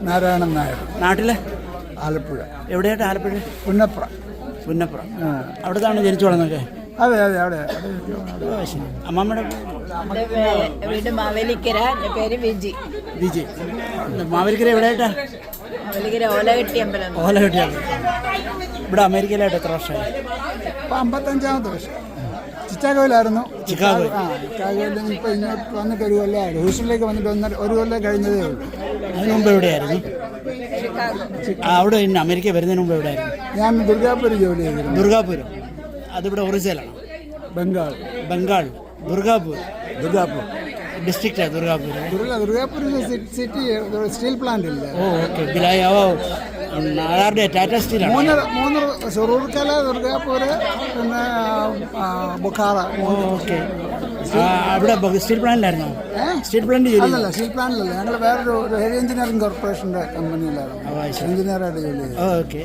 നാരായണൻ നായർ. നാട്ടിലെ ആലപ്പുഴ. എവിടെയായിട്ട്? ആലപ്പുഴ പുന്നപ്ര. പുന്നപ്ര. അവിടുത്താണ് ജനിച്ചു വളർന്നൊക്കെ? അതെ അതെ അവിടെ. അമ്മമ്മയുടെ വീട് മാവേലിക്കര. എൻ്റെ പേര് വിജി. വിജി. മാവേലിക്കര എവിടെയായിട്ടാ? മാവേലിക്കര ഓലകെട്ടി അമ്പലം. ഓലകെട്ടി അമ്പലം. ഇവിടെ അമേരിക്കയിലായിട്ട് എത്ര വർഷമായി? ഇപ്പം 55-ാമത്തെ വർഷം. ചിക്കാഗോയിലായിരുന്നു. ചിക്കാഗോ. ചിക്കാഗോയിൽ ഇപ്പോൾ ഇങ്ങോട്ട് വന്നിട്ട് ഒരു കൊല്ലമായിരുന്നു. ഹൂസ്റ്റണിലേക്ക് വന്നിട്ട് ഒരു കൊല്ലം കഴിഞ്ഞതേ ഉള്ളൂ. അതിന് മുമ്പ് എവിടെയായിരുന്നു? അവിടെ അമേരിക്ക വരുന്നതിന് മുമ്പ് എവിടെയായിരുന്നു? ഞാൻ ദുർഗാപൂർ ജോലി ചെയ്തിരുന്നു. ദുർഗാപൂരം അതിവിടെ ഒറിജിനലാണ്? ബംഗാൾ. ബംഗാൾ. ദുർഗാപൂർ. ദുർഗാപൂർ ഡിസ്ട്രിക്റ്റാണ് Durgapur. Durgapur city steel plant ഇല്ല. ഓക്കെ. ടാറ്റ സ്റ്റീലാണ്. മൂന്ന് റൂർക്കല, ദുർഗാപൂർ, പിന്നെ ബുഖാറ. ഓക്കെ. അവിടെ സ്റ്റീൽ പ്ലാന്റിലായിരുന്നോ? സ്റ്റീൽ പ്ലാന്റ് ജോലി? അല്ലല്ല, സ്റ്റീൽ പ്ലാന്റിലല്ല. ഞങ്ങൾ വേറൊരു ഹെവി എഞ്ചിനീയറിംഗ് കോർപ്പറേഷൻ്റെ കമ്പനിയിലായിരുന്നു എഞ്ചിനീയറായിട്ട് ജോലി ചെയ്തത്. ഓക്കെ.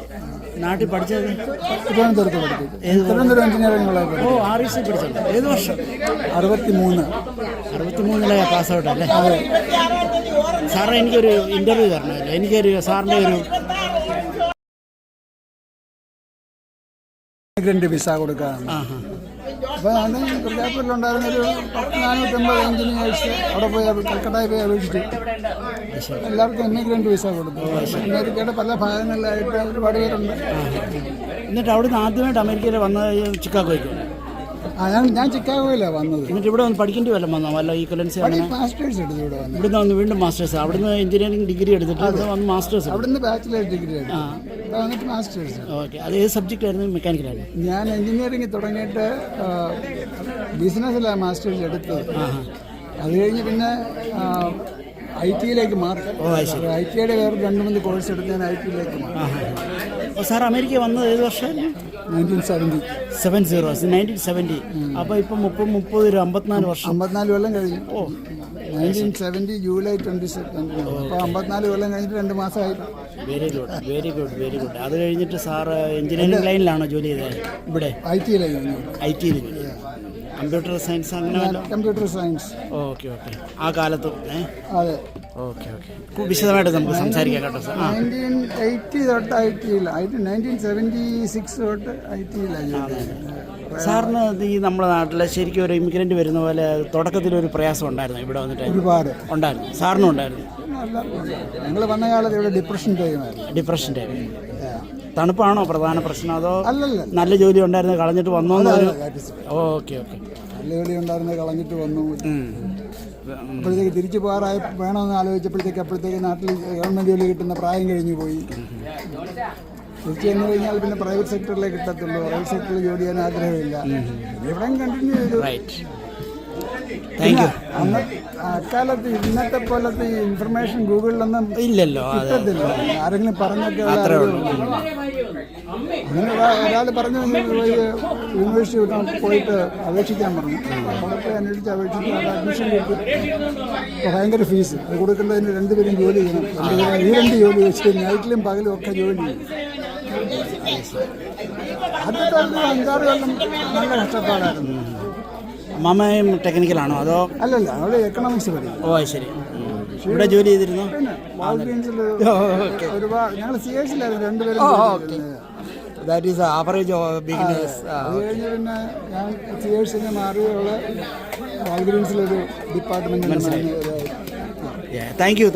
നാട്ടിൽ പഠിച്ചത്? തിരുവനന്തപുരത്ത് പഠിച്ചത്. Thiruvananthapuram engineering college. ഓ, REC പഠിച്ചത്. ഏത് വർഷം? 63 പാസ് ഔട്ട് അല്ലേ? സാറേ, എനിക്കൊരു ഇന്റർവ്യൂ തരണമല്ലോ. എനിക്കൊരു സാറിൻ്റെ ഒരു ഇമിഗ്രൻ്റ് വിസ കൊടുക്കാറുണ്ട്. അപ്പോൾ അത് ദുർഗാപൂരിലുണ്ടായിരുന്നൊരു 450 എഞ്ചിനീയേഴ്സ് അവിടെ പോയി കൽക്കട്ടയിൽ പോയി അപേക്ഷിച്ചു. എല്ലാവർക്കും ഇമിഗ്രൻ്റ് വിസ കൊടുത്തു. അമേരിക്കയുടെ പല ഭാഗങ്ങളിലായിട്ട് ഒരുപാട് പേരുണ്ട്. എന്നിട്ട് അവിടുന്ന് ആദ്യമായിട്ട് അമേരിക്കയിൽ വന്നത് ചിക്കാഗോയ്ക്ക്? ഞാൻ ചിക്കാഗോയിലാണ് വന്നത്. എന്നിട്ട് ഇവിടെ വന്ന് പഠിക്കേണ്ടി വന്നോ? വല്ല ഈക്വലൻസി മാസ്റ്റേഴ്സ് എടുത്തു. ഇവിടെ വന്നു. ഇവിടുന്ന് വന്ന് വീണ്ടും മാസ്റ്റേഴ്സ്. അവിടുന്ന് എഞ്ചിനീയറിംഗ് ഡിഗ്രി എടുത്തിട്ട് വന്ന് മാസ്റ്റേഴ്സ്. അവിടുന്ന് ബാച്ചിലർ ഡിഗ്രി എടുത്തു. വന്നിട്ട് മാസ്റ്റേഴ്സ്. ഓക്കെ. അത് ഏത് സബ്ജക്റ്റ് ആയിരുന്നു? മെക്കാനിക്കലായിരുന്നു. ഞാൻ എഞ്ചിനീയറിംഗ് തുടങ്ങിയിട്ട് ബിസിനസ്സിലാണ് മാസ്റ്റേഴ്സ് എടുത്തത്. അത് കഴിഞ്ഞ് പിന്നെ IT-യിലേക്ക് മാറി. IT-യുടെ വേറെ 2-3 കോഴ്സ് എടുത്ത് ഞാൻ IT-യിലേക്ക് മാറി. സാർ അമേരിക്ക വന്നത് ഏത് വർഷമായിരുന്നു? 1970. അപ്പോൾ ഇപ്പം 54 വർഷം. 54 കൊല്ലം കഴിഞ്ഞു. 1970 ജൂലൈ 22. അപ്പോൾ 54 കൊല്ലം കഴിഞ്ഞിട്ട് 2 മാസമായി. Very good. അത് കഴിഞ്ഞിട്ട് സാറ് എഞ്ചിനീയറിംഗ് ലൈനിലാണോ ജോലി ചെയ്തത്? ഇവിടെ IT-യിൽ കമ്പ്യൂട്ടർ സയൻസ് അങ്ങനെ? Computer science. ഓക്കെ. ആ കാലത്തും? അതെ. ഓക്കെ. വിശദമായിട്ട് നമുക്ക് സംസാരിക്കാം കേട്ടോ സാർ. 1980 തൊട്ട് IT-യിലാണ്. 1976 തൊട്ട് IT-യിലാണ്. സാറിന് ഈ നമ്മുടെ നാട്ടിൽ ശരിക്കും ഒരു ഇമിഗ്രൻ്റ് വരുന്ന പോലെ തുടക്കത്തിലൊരു പ്രയാസം ഉണ്ടായിരുന്നു ഇവിടെ വന്നിട്ട്? ഒരുപാട് ഉണ്ടായിരുന്നു. സാറിനും ഉണ്ടായിരുന്നു? ഞങ്ങൾ വന്ന കാലത്ത് ഇവിടെ ഡിപ്രഷൻ ടൈം. തണുപ്പാണോ പ്രധാന പ്രശ്നം, അതോ അല്ലല്ല നല്ല ജോലി ഉണ്ടായിരുന്നു കളഞ്ഞിട്ട് വന്നോ? ഓക്കെ. നല്ല ജോലി ഉണ്ടായിരുന്നു കളഞ്ഞിട്ട് വന്നു. അപ്പോഴത്തേക്ക് തിരിച്ചു പോകാറായി വേണമെന്ന് അപ്പോഴത്തേക്ക് നാട്ടിൽ ഗവൺമെൻറ് ജോലി കിട്ടുന്ന പ്രായം കഴിഞ്ഞു പോയി. തിരിച്ചു വന്നു കഴിഞ്ഞാൽ പിന്നെ പ്രൈവറ്റ് സെക്ടറിലേ കിട്ടത്തുള്ളൂ. പ്രൈവറ്റ് സെക്ടറിൽ ജോലി ചെയ്യാൻ ആഗ്രഹമില്ല. എവിടെയും കണ്ടിന്യൂ ചെയ്തു. അക്കാലത്ത് ഇന്നത്തെ പോലത്തെ ഇൻഫർമേഷൻ ഗൂഗിളിലൊന്നും ഇല്ലല്ലോ, കിട്ടത്തില്ല. ആരെങ്കിലും പറഞ്ഞൊക്കെ അങ്ങനെ ഒരാൾ പറഞ്ഞു യൂണിവേഴ്സിറ്റി പോയിട്ട് അപേക്ഷിക്കാൻ പറഞ്ഞു. അവിടെ പോയി അന്വേഷിച്ച് അപേക്ഷിച്ച് അവിടെ അഡ്മിഷൻ കിട്ടി. ഭയങ്കര ഫീസ്. അത് കൊടുക്കേണ്ടതിന് 2 പേരും ജോലി ചെയ്യണം. 2 ജോലി വെച്ച് നൈറ്റിലും പകലും ഒക്കെ ജോലി ചെയ്യും. ആദ്യത്തെ 5-6 കൊല്ലം നല്ല കഷ്ടപ്പാടായിരുന്നു. മാമയും ടെക്നിക്കലാണോ അതോ? അല്ലല്ല, അവിടെ എക്കണോമിക്സ് പഠിക്കും. ഓ ശരി. ഇവിടെ ജോലി ചെയ്തിരുന്നു? ഒരുപാട്. ഞങ്ങൾ CH-ലായിരുന്നു 2 പേരും. That is average beginners. അത് കഴിഞ്ഞ് പിന്നെ ഞാൻ CH-ന് മാറിയുള്ള വാൾഗ്രീൻസിലൊരു ഡിപ്പാർട്ട്മെൻറ്റ്. Thank you.